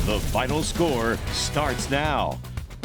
The final score starts now.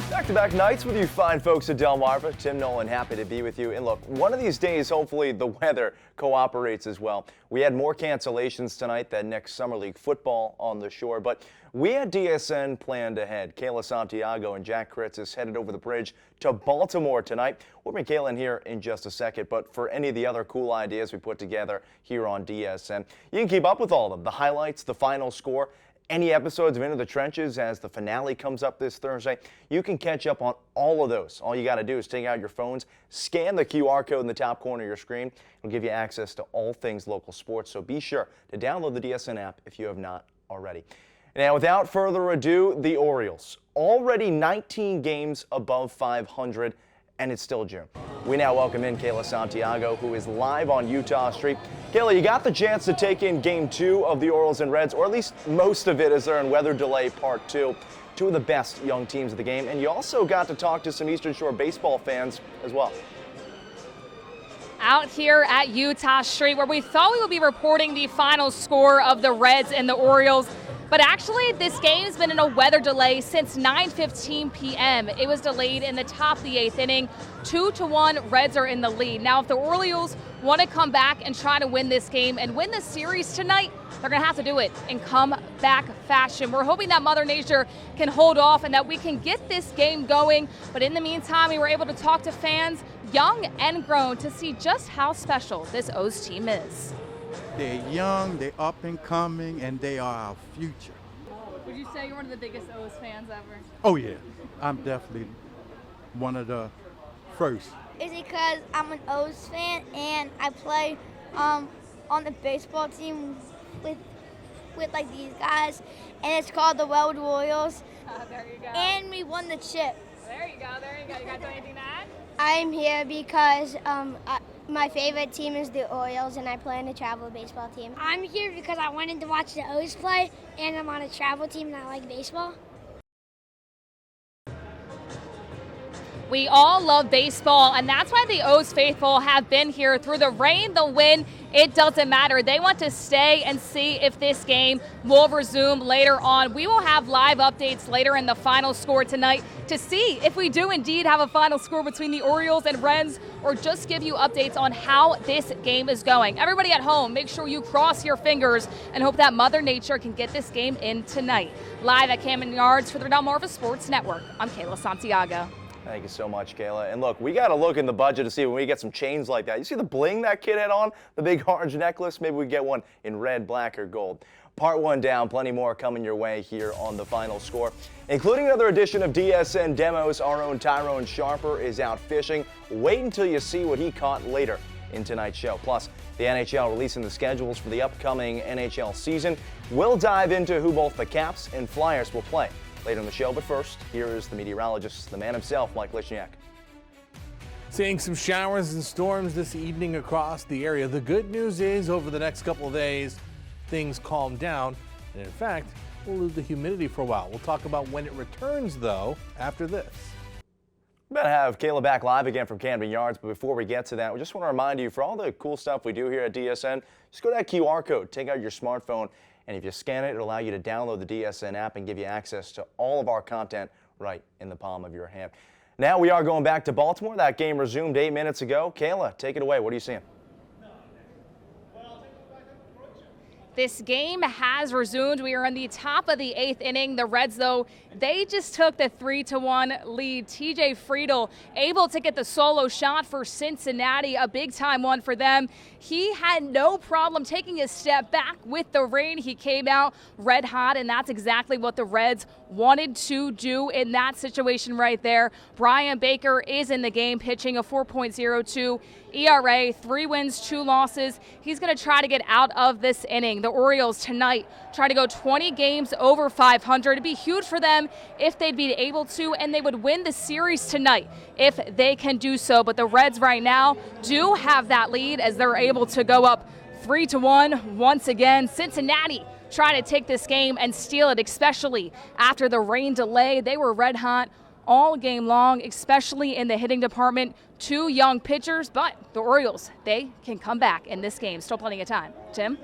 Back-to-back nights with you fine folks at Delmarva. Tim, Nolan, happy to be with you. And look, one of these days, hopefully the weather cooperates as well. We had more cancellations tonight than next Summer League football on the shore, but we had DSN planned ahead. Kayla Santiago and Kyritsis headed over the bridge to Baltimore tonight. We'll bring Kayla in here in just a second, but for any of the other cool ideas we put together here on DSN, you can keep up with all of them. The highlights, the final score, any episodes of Into the Trenches as the finale comes up this Thursday. You can catch up on all of those. All you got to do is take out your phones, scan the QR code in the top corner of your screen. It'll give you access to all things local sports, so be sure to download the DSN app if you have not already. Now, without further ado, the Orioles. Already 19 games above 500, and it's still June. We now welcome in Kayla Santiago, who is live on Utah Street. Kayla, you got the chance to take in Game 2 of the Orioles and Reds, or at least most of it as they're in weather delay Part 2. Two of the best young teams of the game, and you also got to talk to some Eastern Shore baseball fans as well. Out here at Utah Street, where we thought we would be reporting the final score of the Reds and the Orioles. But actually, this game's been in a weather delay since 9:15 p.m. It was delayed in the top of the 8th inning. 2-1, Reds are in the lead. Now, if the Orioles want to come back and try to win this game and win the series tonight, they're going to have to do it in comeback fashion. We're hoping that Mother Nature can hold off and that we can get this game going. But in the meantime, we were able to talk to fans, young and grown, to see just how special this O's team is. They're young, they're up and coming, and they are our future. Would you say you're one of the biggest O's fans ever? Oh yeah, I'm definitely one of the first. It's because I'm an O's fan and I play on the baseball team with like these guys, and it's called the Weld Royals. There you go. And we won the chip. There you go, there you go. You guys have anything to add? I'm here because my favorite team is the Orioles, and I play on a travel baseball team. I'm here because I wanted to watch the O's play, and I'm on a travel team and I like baseball. We all love baseball, and that's why the O's faithful have been here through the rain, the wind. It doesn't matter. They want to stay and see if this game will resume later on. We will have live updates later in the final score tonight to see if we do indeed have a final score between the Orioles and Reds, or just give you updates on how this game is going. Everybody at home, make sure you cross your fingers and hope that Mother Nature can get this game in tonight. Live at Camden Yards for the Delmarva Sports Network, I'm Kayla Santiago. Thank you so much, Kayla. And look, we got to look in the budget to see when we get some chains like that. You see the bling that kid had on? The big orange necklace? Maybe we get one in red, black, or gold. Part 1 down, plenty more coming your way here on the final score, including another edition of DSN Demos. Our own Tyrone Sharper is out fishing. Wait until you see what he caught later in tonight's show. Plus, the NHL releasing the schedules for the upcoming NHL season. We'll dive into who both the Caps and Flyers will play later in the show, but first, here is the meteorologist, the man himself, Mike Lishniak. Seeing some showers and storms this evening across the area. The good news is over the next couple of days, things calm down. And in fact, we'll lose the humidity for a while. We'll talk about when it returns, though, after this. We're about to have Kayla back live again from Camden Yards, but before we get to that, we just want to remind you, for all the cool stuff we do here at DSN, just go to that QR code, take out your smartphone, and if you scan it, it'll allow you to download the DSN app and give you access to all of our content right in the palm of your hand. Now we are going back to Baltimore. That game resumed 8 minutes ago. Kayla, take it away. What are you seeing? This game has resumed. We are in the top of the 8th inning. The Reds, though, they just took the 3-1 lead. TJ Friedel able to get the solo shot for Cincinnati, a big-time one for them. He had no problem taking a step back with the rain. He came out red hot, and that's exactly what the Reds wanted to do in that situation right there. Brian Baker is in the game, pitching a 4.02 ERA, 3 wins, 2 losses. He's going to try to get out of this inning. The Orioles tonight try to go 20 games over 500. It'd be huge for them if they'd be able to, and they would win the series tonight if they can do so. But the Reds right now do have that lead as they're able to go up 3-1 once again. Cincinnati trying to take this game and steal it, especially after the rain delay. They were red hot all game long, especially in the hitting department. 2 young pitchers, but the Orioles, they can come back in this game. Still plenty of time. Tim?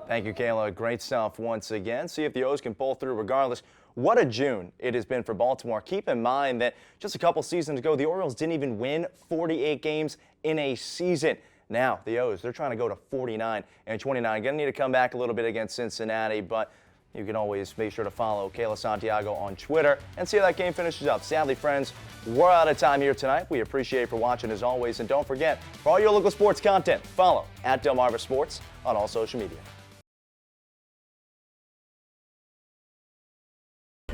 Thank you, Kayla. Great stuff once again. See if the O's can pull through regardless. What a June it has been for Baltimore. Keep in mind that just a couple seasons ago, the Orioles didn't even win 48 games in a season. Now, the O's, they're trying to go to 49 and 29. Going to need to come back a little bit against Cincinnati, but you can always make sure to follow Kayla Santiago on Twitter and see how that game finishes up. Sadly, friends, we're out of time here tonight. We appreciate you for watching as always. And don't forget, for all your local sports content, follow at Delmarva Sports on all social media.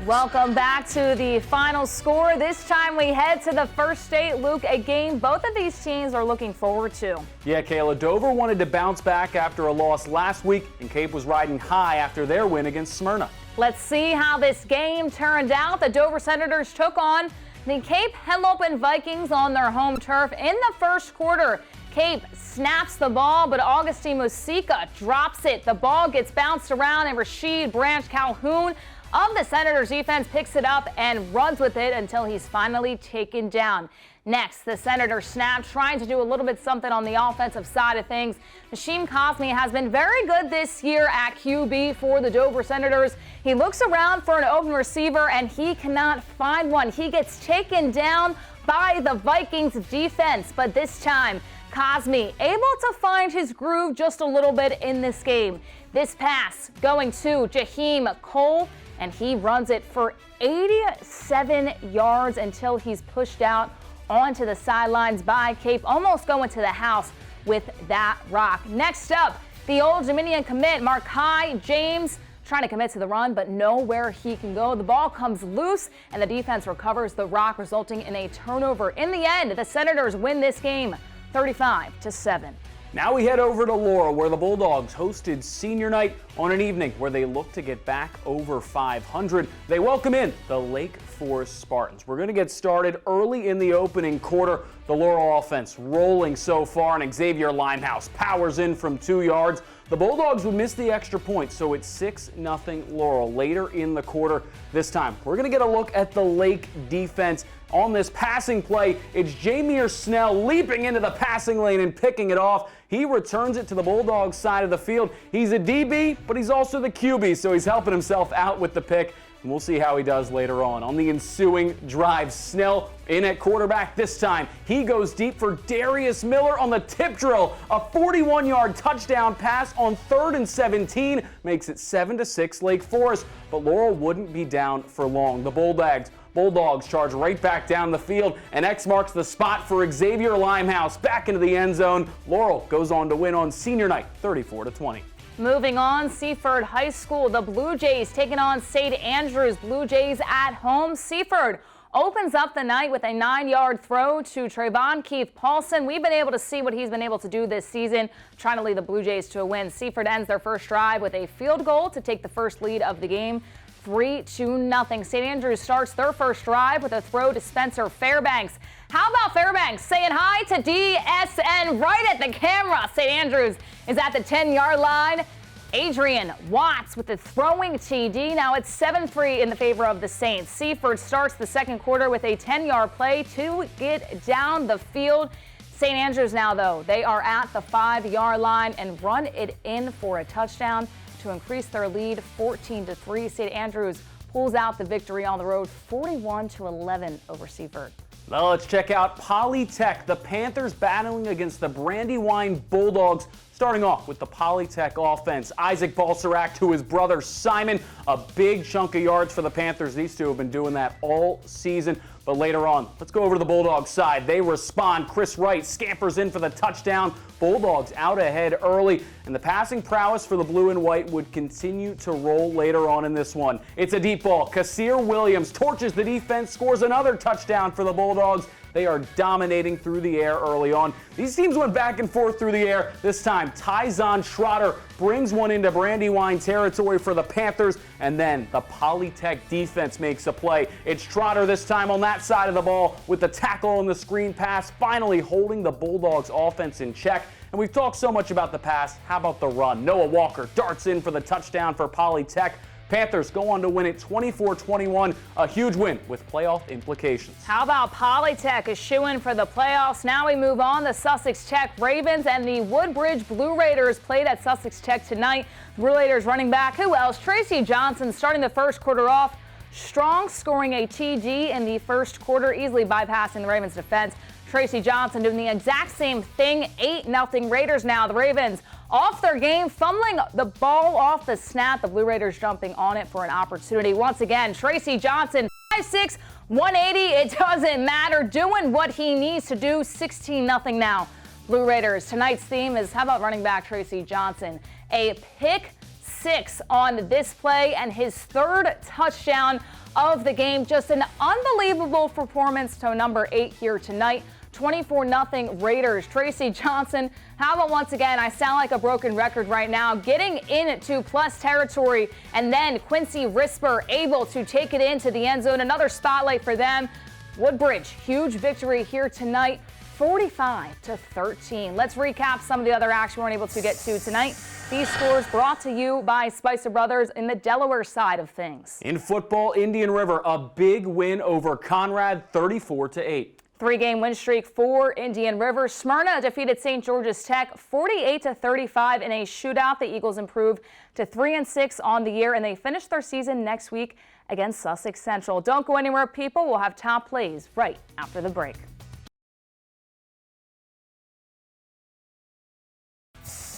Welcome back to the final score. This time we head to the First State. Luke, a game both of these teams are looking forward to. Yeah, Kayla, Dover wanted to bounce back after a loss last week, and Cape was riding high after their win against Smyrna. Let's see how this game turned out. The Dover Senators took on the Cape Henlopen Vikings on their home turf in the first quarter. Cape snaps the ball, but Augustine Musica drops it. The ball gets bounced around, and Rashid Branch Calhoun of the Senators defense picks it up and runs with it until he's finally taken down. Next, the Senators snap, trying to do a little bit something on the offensive side of things. Nasheem Cosme has been very good this year at QB for the Dover Senators. He looks around for an open receiver and he cannot find one. He gets taken down by the Vikings defense, but this time Cosme able to find his groove just a little bit in this game. This pass going to Jaheim Cole, and he runs it for 87 yards until he's pushed out onto the sidelines by Cape, almost going to the house with that rock. Next up, the Old Dominion commit, Markai James, trying to commit to the run, but nowhere he can go. The ball comes loose, and the defense recovers the rock, resulting in a turnover. In the end, the Senators win this game 35-7. Now we head over to Laurel, where the Bulldogs hosted senior night on an evening where they look to get back over 500. They welcome in the Lake Forest Spartans. We're going to get started early in the opening quarter. The Laurel offense rolling so far, and Xavier Limehouse powers in from 2 yards. The Bulldogs would miss the extra point, so it's 6-0 Laurel later in the quarter. This time, we're going to get a look at the Lake defense. On this passing play, it's Jameer Snell leaping into the passing lane and picking it off. He returns it to the Bulldogs side of the field. He's a DB, but he's also the QB, so he's helping himself out with the pick. And we'll see how he does later on. On the ensuing drive, Snell in at quarterback this time. He goes deep for Darius Miller on the tip drill. A 41-yard touchdown pass on 3rd and 17 makes it 7-6 Lake Forest. But Laurel wouldn't be down for long. The Bulldogs charge right back down the field, and X marks the spot for Xavier Limehouse back into the end zone. Laurel goes on to win on senior night 34-20. Moving on, Seaford High School, the Blue Jays taking on St. Andrews. Blue Jays at home. Seaford opens up the night with a 9-yard throw to Trayvon Keith Paulson. We've been able to see what he's been able to do this season, trying to lead the Blue Jays to a win. Seaford ends their first drive with a field goal to take the first lead of the game, 3-0. St. Andrews starts their first drive with a throw to Spencer Fairbanks. How about Fairbanks saying hi to DSN right at the camera? St. Andrews is at the 10-yard line. Adrian Watts with the throwing TD. Now it's 7-3 in the favor of the Saints. Seaford starts the second quarter with a 10-yard play to get down the field. St. Andrews now, though, they are at the 5-yard line and run it in for a touchdown to increase their lead 14-3. St. Andrews pulls out the victory on the road 41-11 over Seaford. Now let's check out Polytech. The Panthers battling against the Brandywine Bulldogs. Starting off with the Polytech offense, Isaac Balserac to his brother Simon. A big chunk of yards for the Panthers. These two have been doing that all season. But later on, let's go over to the Bulldogs side. They respond. Chris Wright scampers in for the touchdown. Bulldogs out ahead early. And the passing prowess for the blue and white would continue to roll later on in this one. It's a deep ball. Kassir Williams torches the defense, scores another touchdown for the Bulldogs. They are dominating through the air early on. These teams went back and forth through the air. This time, Tyzon Schroeder brings one into Brandywine territory for the Panthers, and then the Polytech defense makes a play. It's Schroeder this time on that side of the ball with the tackle on the screen pass, finally holding the Bulldogs offense in check. And we've talked so much about the pass. How about the run? Noah Walker darts in for the touchdown for Polytech. Panthers go on to win it 24-21, a huge win with playoff implications. How about Polytech is shoo-in for the playoffs? Now we move on. The Sussex Tech Ravens and the Woodbridge Blue Raiders played at Sussex Tech tonight. Blue Raiders running back, who else? Tracy Johnson starting the first quarter off strong, scoring a TD in the first quarter, easily bypassing the Ravens defense. Tracy Johnson doing the exact same thing. 8-0 Raiders now. The Ravens off their game, fumbling the ball off the snap. The Blue Raiders jumping on it for an opportunity. Once again, Tracy Johnson, 5'6", 180. It doesn't matter. Doing what he needs to do. 16-0 now. Blue Raiders. Tonight's theme is, how about running back Tracy Johnson? A pick 6 on this play and his third touchdown of the game. Just an unbelievable performance to number 8 here tonight. 24-0 Raiders. Tracy Johnson, how about once again, I sound like a broken record right now, getting into plus territory, and then Quincy Risper able to take it into the end zone. Another spotlight for them. Woodbridge, huge victory here tonight, 45-13. Let's recap some of the other action we weren't able to get to tonight. These scores brought to you by Spicer Brothers in the Delaware side of things. In football, Indian River, a big win over Conrad, 34-8. 3-game win streak for Indian River. Smyrna defeated St. George's Tech 48-35 in a shootout. The Eagles improved to 3-6 on the year, and they finish their season next week against Sussex Central. Don't go anywhere, people. We'll have top plays right after the break.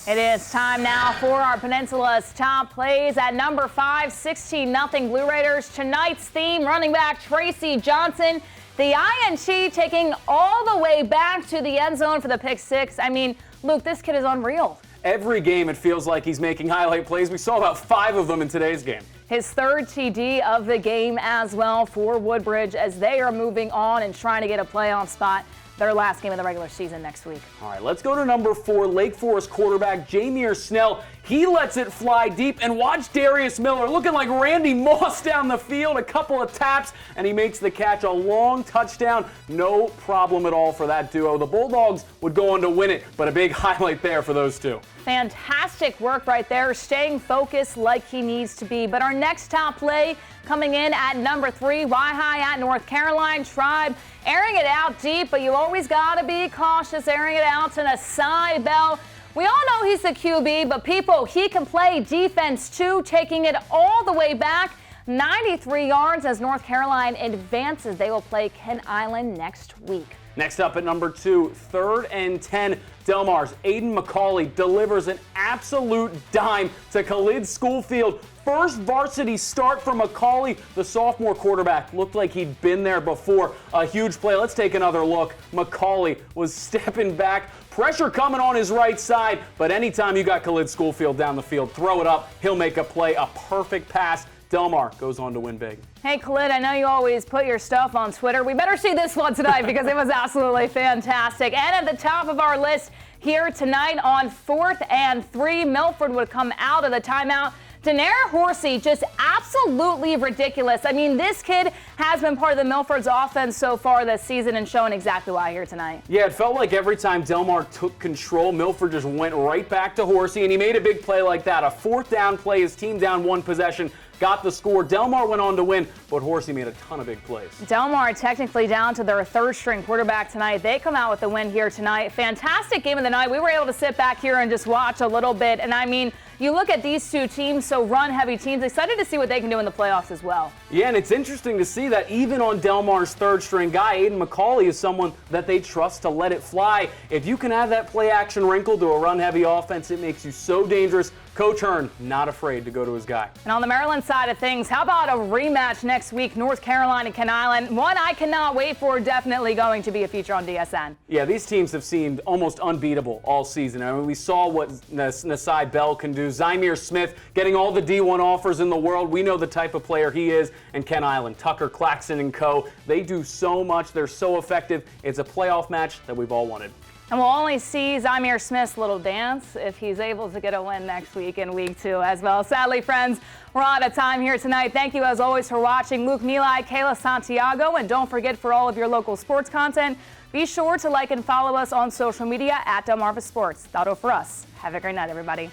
It is time now for our Peninsula's top plays. At number 5, 16-0 Blue Raiders. Tonight's theme, running back Tracy Johnson. The INT taking all the way back to the end zone for the pick 6. I mean, Luke, this kid is unreal. Every game it feels like he's making highlight plays. We saw about 5 of them in today's game. His third TD of the game as well for Woodbridge as they are moving on and trying to get a playoff spot. Their last game of the regular season next week. All right, let's go to number 4, Lake Forest quarterback Jameer Snell. He lets it fly deep, and watch Darius Miller looking like Randy Moss down the field. A couple of taps, and he makes the catch. A long touchdown. No problem at all for that duo. The Bulldogs would go on to win it, but a big highlight there for those two. Fantastic work right there, staying focused like he needs to be. But our next top play coming in at number 3, Y-High at North Carolina. Tribe airing it out deep, but you always got to be cautious airing it out to Nasai Bell. We all know he's the QB, but people, he can play defense too, taking it all the way back. 93 yards as North Carolina advances. They will play Kent Island next week. Next up at number 2, 3rd and 10. Delmar's Aiden McCauley delivers an absolute dime to Khalid Schoolfield. First varsity start for McCauley. The sophomore quarterback looked like he'd been there before. A huge play. Let's take another look. McCauley was stepping back. Pressure coming on his right side. But anytime you got Khalid Schoolfield down the field, throw it up. He'll make a play. A perfect pass. Delmar goes on to win big. Hey, Khalid, I know you always put your stuff on Twitter. We better see this one tonight because it was absolutely fantastic. And at the top of our list here tonight on 4th and 3, Milford would come out of the timeout. Daenerys Horsey, just absolutely ridiculous. I mean, this kid has been part of the Milford's offense so far this season and showing exactly why here tonight. Yeah, it felt like every time Delmar took control, Milford just went right back to Horsey, and he made a big play like that. A 4th down play, his team down 1 possession, got the score. Delmar went on to win, but Horsey made a ton of big plays. Delmar technically down to their 3rd string quarterback tonight. They come out with the win here tonight. Fantastic game of the night. We were able to sit back here and just watch a little bit, and I mean, you look at these two teams, so run-heavy teams, excited to see what they can do in the playoffs as well. Yeah, and it's interesting to see that even on Delmar's 3rd-string guy, Aiden McCauley is someone that they trust to let it fly. If you can add that play-action wrinkle to a run-heavy offense, it makes you so dangerous. Coach Hearn not afraid to go to his guy. And on the Maryland side of things, how about a rematch next week, North Carolina and Kent Island? One I cannot wait for, definitely going to be a feature on DSN. Yeah, these teams have seemed almost unbeatable all season. I mean, we saw what Nasai Bell can do. Zymir Smith getting all the D1 offers in the world. We know the type of player he is. And Kent Island, Tucker Claxton and co. They do so much. They're so effective. It's a playoff match that we've all wanted. And we'll only see Zymir Smith's little dance if he's able to get a win next week in week 2 as well. Sadly, friends, we're out of time here tonight. Thank you, as always, for watching. Luke Meli, Kayla Santiago, and don't forget, for all of your local sports content, be sure to like and follow us on social media at Delmarva Sports. That'll for us. Have a great night, everybody.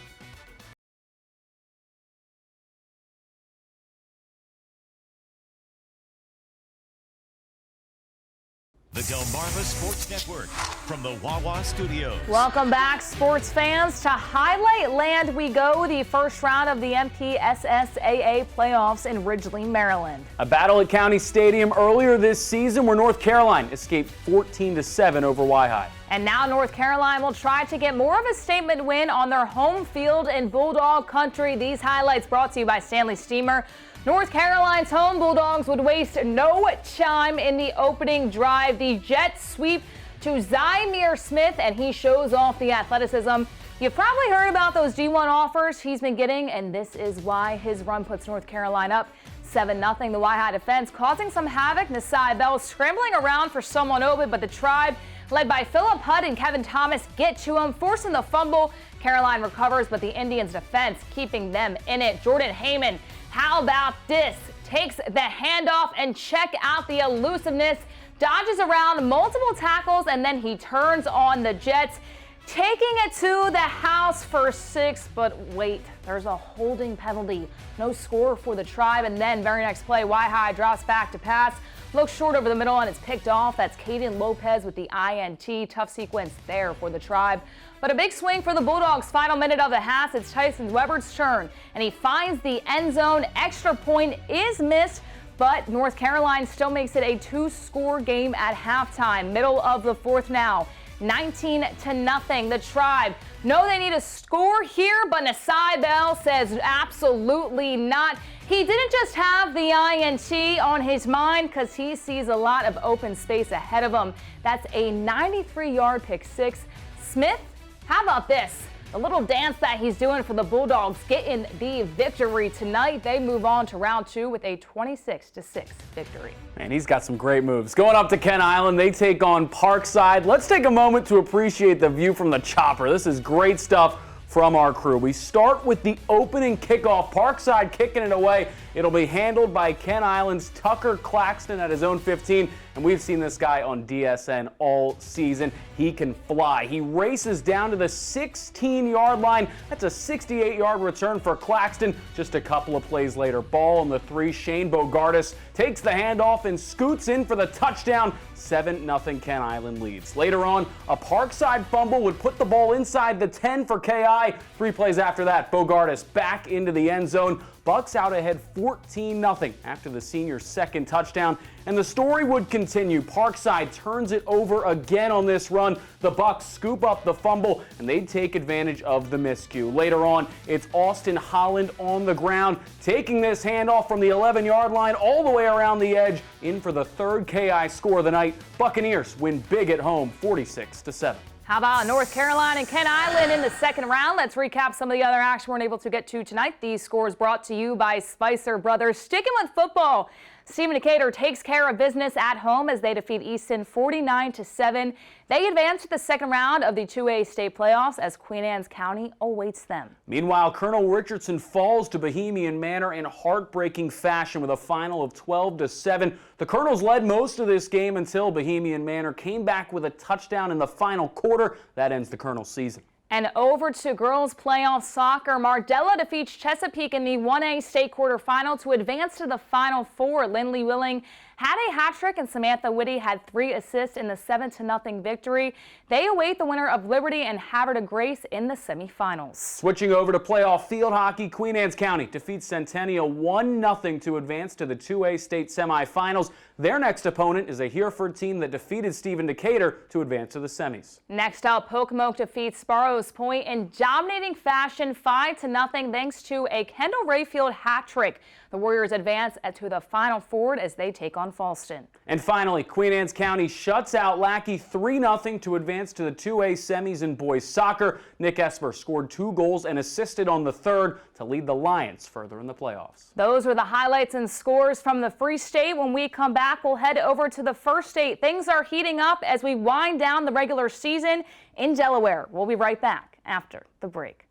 the Delmarva Sports Network from the Wawa Studios. Welcome back, sports fans. To Highlight Land we go, the first round of the MPSSAA playoffs in Ridgely, Maryland. A battle at County Stadium earlier this season where North Carolina escaped 14-7 over Y-High. And now North Carolina will try to get more of a statement win on their home field in Bulldog Country. These highlights brought to you by Stanley Steamer. North Carolina's home Bulldogs would waste no time in the opening drive. The jet sweep to Zymeer Smith, and he shows off the athleticism. You've probably heard about those D1 offers he's been getting, and this is why his run puts North Carolina up 7-0. The Y-High defense causing some havoc. Nasai Bell scrambling around for someone open, but the Tribe, led by Phillip Hudd and Kevin Thomas, get to him, forcing the fumble. Caroline recovers, but the Indians' defense keeping them in it. Jordan Heyman, how about this? Takes the handoff and check out the elusiveness. Dodges around multiple tackles, and then he turns on the Jets, taking it to the house for 6. But wait, there's a holding penalty. No score for the Tribe, and then very next play, Y-High drops back to pass. Looks short over the middle, and it's picked off. That's Caden Lopez with the INT. Tough sequence there for the Tribe. But a big swing for the Bulldogs. Final minute of the half. It's Tyson Weber's turn, and he finds the end zone. Extra point is missed, but North Carolina still makes it a 2-score game at halftime. Middle of the fourth now. 19-0. The Tribe know they need a score here, but Nasai Bell says absolutely not. He didn't just have the INT on his mind because he sees a lot of open space ahead of him. That's a 93-yard pick six. Smith, how about this? The little dance that he's doing for the Bulldogs getting the victory tonight. They move on to round 2 with a 26-6 victory. Man, he's got some great moves. Going up to Kent Island, they take on Parkside. Let's take a moment to appreciate the view from the chopper. This is great stuff from our crew. We start with the opening kickoff. Parkside kicking it away. It'll be handled by Kent Island's Tucker Claxton at his own 15, and we've seen this guy on DSN all season. He can fly. He races down to the 16-yard line. That's a 68-yard return for Claxton. Just a couple of plays later, ball on the 3. Shane Bogardus takes the handoff and scoots in for the touchdown. 7-0 Kent Island leads. Later on, a Parkside fumble would put the ball inside the 10 for KI. 3 plays after that, Bogardus back into the end zone. Bucks out ahead 14-0 after the senior's second touchdown, and the story would continue. Parkside turns it over again on this run. The Bucks scoop up the fumble, and they take advantage of the miscue. Later on, it's Austin Holland on the ground, taking this handoff from the 11-yard line all the way around the edge, in for the 3rd KI score of the night. Buccaneers win big at home, 46-7. How about North Carolina and Kent Island in the second round? Let's recap some of the other action we're unable to get to tonight. These scores brought to you by Spicer Brothers. Sticking with football, Stephen Decatur takes care of business at home as they defeat Easton 49-7. They advance to the second round of the 2A state playoffs as Queen Anne's County awaits them. Meanwhile, Colonel Richardson falls to Bohemian Manor in heartbreaking fashion with a final of 12-7. The Colonels led most of this game until Bohemian Manor came back with a touchdown in the final quarter. That ends the Colonels' season. And over to girls playoff soccer. Mardella defeats Chesapeake in the 1A state quarterfinal to advance to the Final Four. Lindley Willing had a hat trick, and Samantha Whitty had 3 assists in the 7-0 victory. They await the winner of Liberty and Havre de Grace in the semifinals. Switching over to playoff field hockey, Queen Anne's County defeats Centennial 1-0 to advance to the 2A state semifinals. Their next opponent is a Hereford team that defeated Stephen Decatur to advance to the semis. Next up, Pocomoke defeats Sparrows Point in dominating fashion 5-0 thanks to a Kendall Rayfield hat trick. The Warriors advance to the Final Four as they take on Falston. And finally, Queen Anne's County shuts out Lackey 3-0 to advance to the 2A semis in boys soccer. Nick Esper scored 2 goals and assisted on the 3rd to lead the Lions further in the playoffs. Those were the highlights and scores from the Free State. When we come back, we'll head over to the First State. Things are heating up as we wind down the regular season in Delaware. We'll be right back after the break.